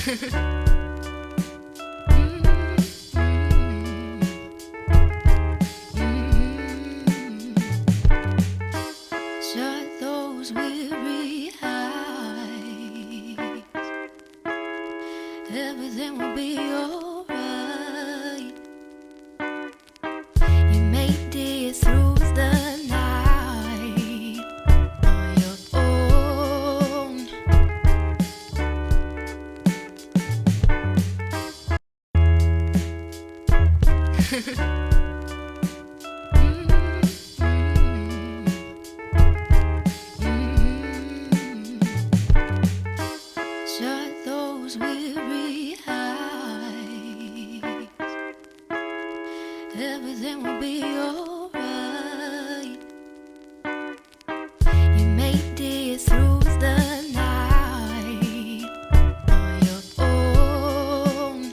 Shut those weary eyes. Everything will be alright. You made it through the night on your own. Shut those weary eyes. Everything will be alright. You made it through the night on your own.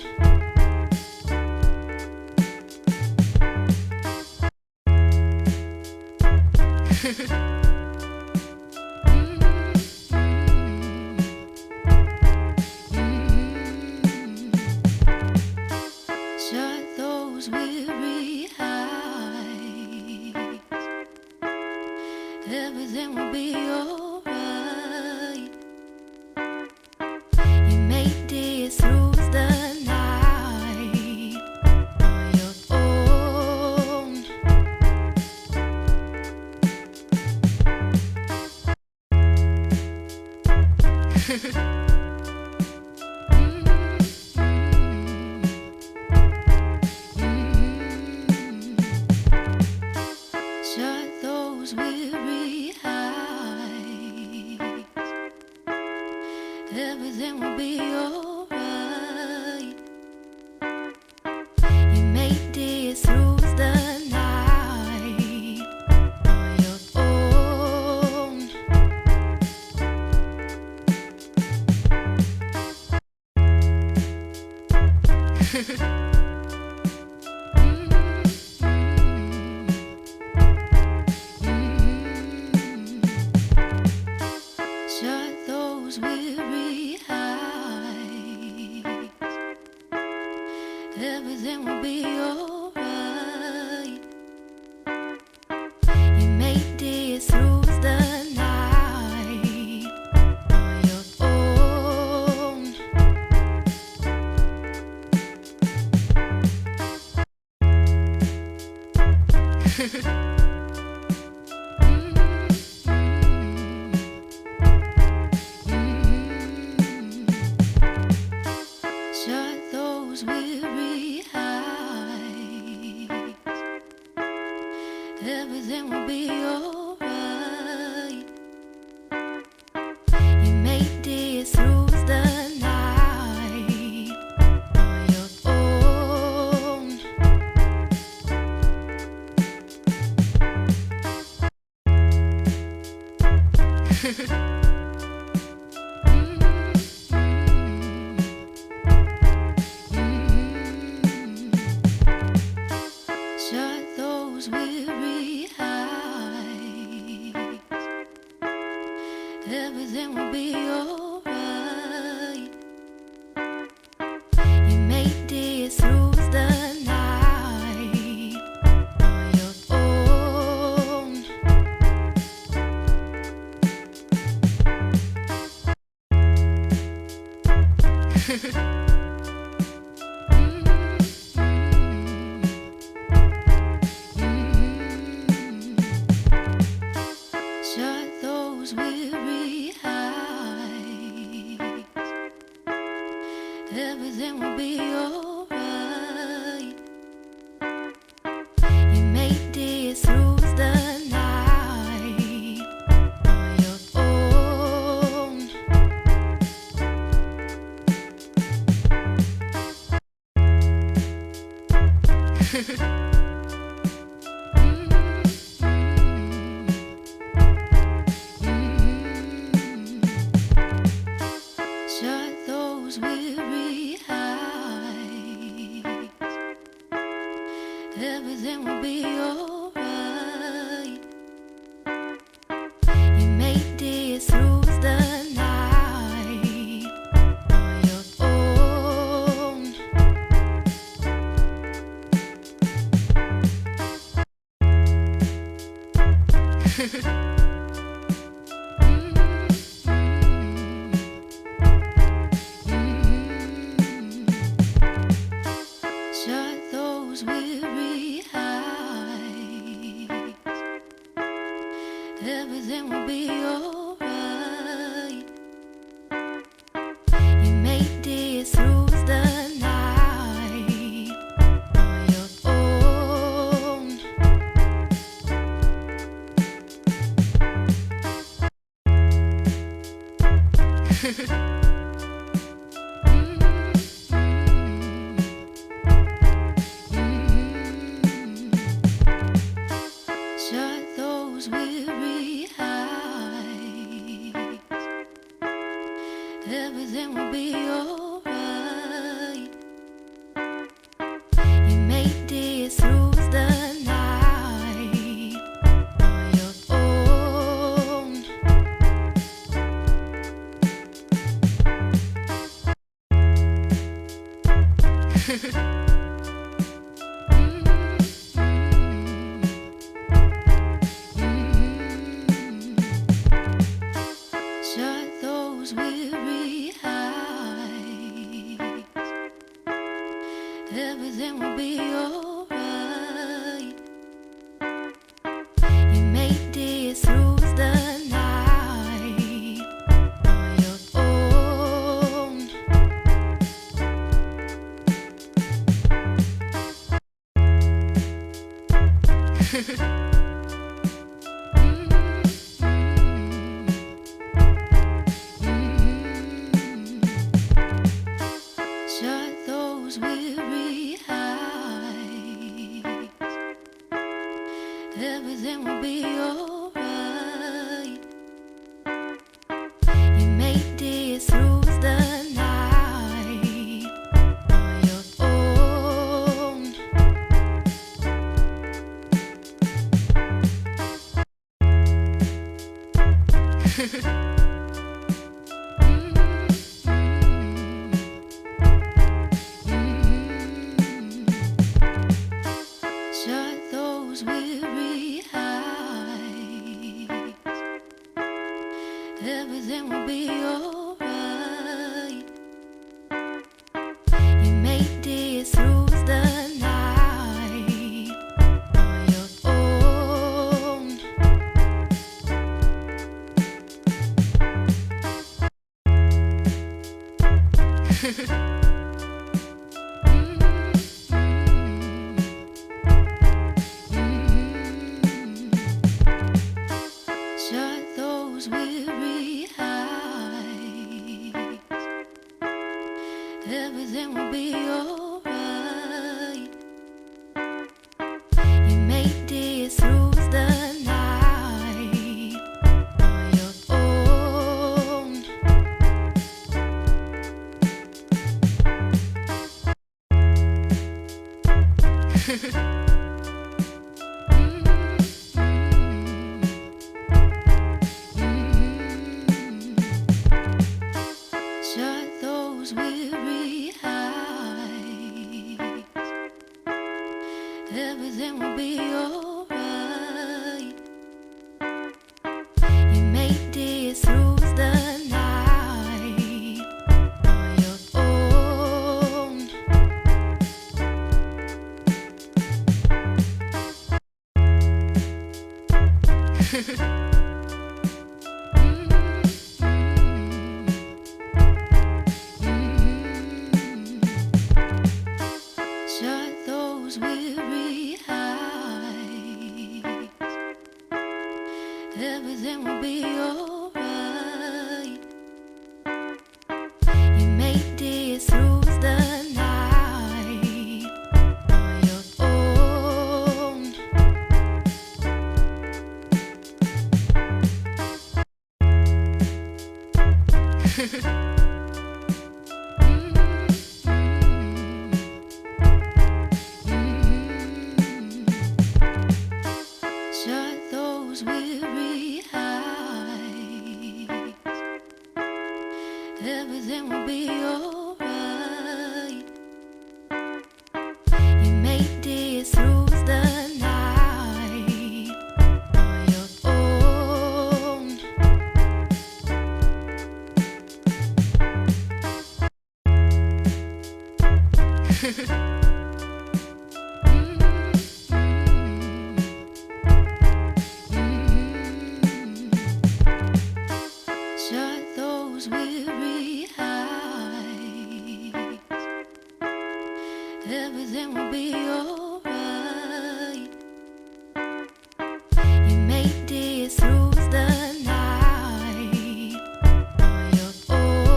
Shut those weary eyes. Everything will be alright. You made it through the night on your own. Shut those weary eyes. Everything will be alright. You made it through the night on your own. Shut those weary eyes. Everything will be alright. You made it through the night on your own. Shut those weary eyes. Everything will be alright. You made it through the night on your own. Shut those weary eyes. Everything will be alright. You made it through the night on your own. Shut those weary eyes. Everything will be alright. You made it through the night on your own. Shut those weary eyes. Everything will be alright. You made it through the night on your own. Shut those weary eyes. Everything will be alright. You made it through the night on your own. Shut those weary eyes. Everything will be alright. You made it through the night on your own. Shut those weary eyes. Everything will be alright. You made it through the night on your own. Shut those weary eyes. Everything will be alright. You made it through the night on your own. Shut those weary eyes. Everything will be alright. You made it through the night on your own. Shut those weary eyes. Everything will be alright. You made it through the night on your own. Shut those weary eyes. Everything will be alright. You made it through the night on your own. Shut those weary eyes. Everything will be alright. You made it through the night on your own. Shut those weary eyes. Everything will be alright. You made it through the night on your own.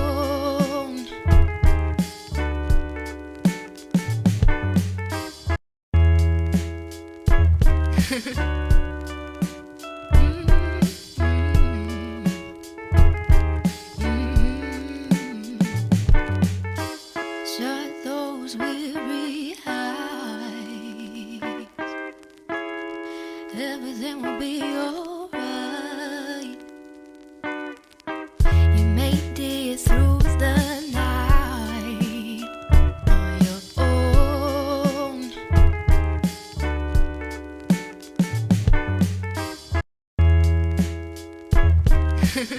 Shut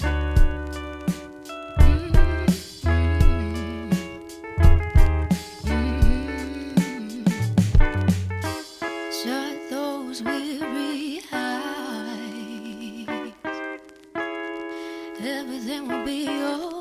those weary eyes. Everything will be alright.